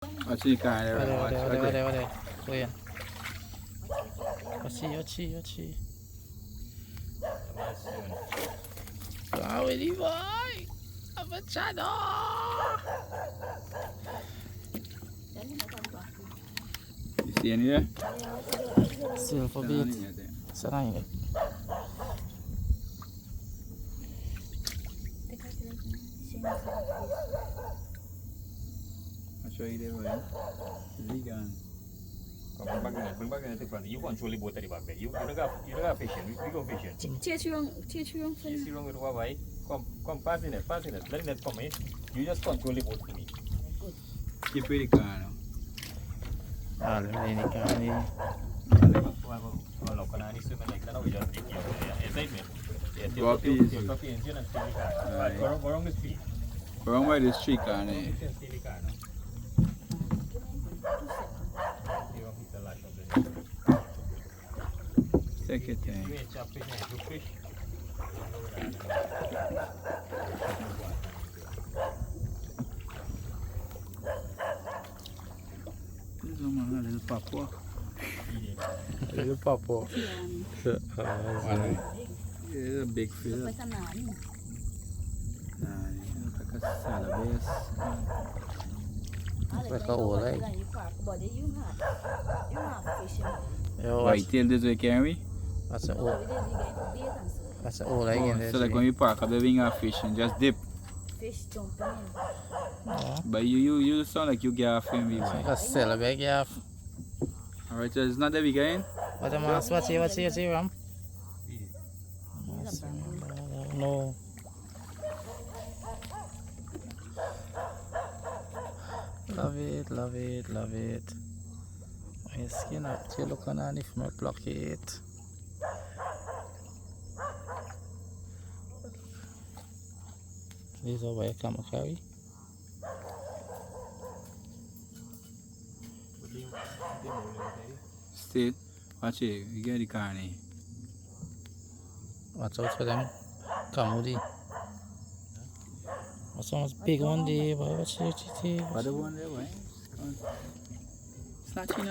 Watch the car there. Watch Vale. Voy a. Ochi. Vedi vai. Avanzado. You see any there? Still for beat. Sarang. I'll show you there, man. Vegan. You want to live tadi babe. You don't fishing. We go fishing. Cecurong. You don't go away. Come pass in it. Let it come in. You just control the boat for me. Keep it the car now. Ini kan ni. Kalau kena ni semua nak kena ujar dia. Excitement. Tapi engine nak stili. Borong the street. Borong by the street car ni. Take your time. This is a little papa. Little papa. It's a big fish. Nah, it's like a salabes. Mereka oleh. White tail this way, can we? Masa oleh So like when we park up the wing of fish and just dip. Fish jumping in. But you sound like you get off him. Mereka sell bag ya. Alright, so it's not that big again? What mas? What's here, Ram? No. Love it. My skin up to look on if not block it. These are where come carry. Still, watch it, you get the carne. Watch out for them. Come with it. What's almost big one day, but what's it? What the one there, why? It's not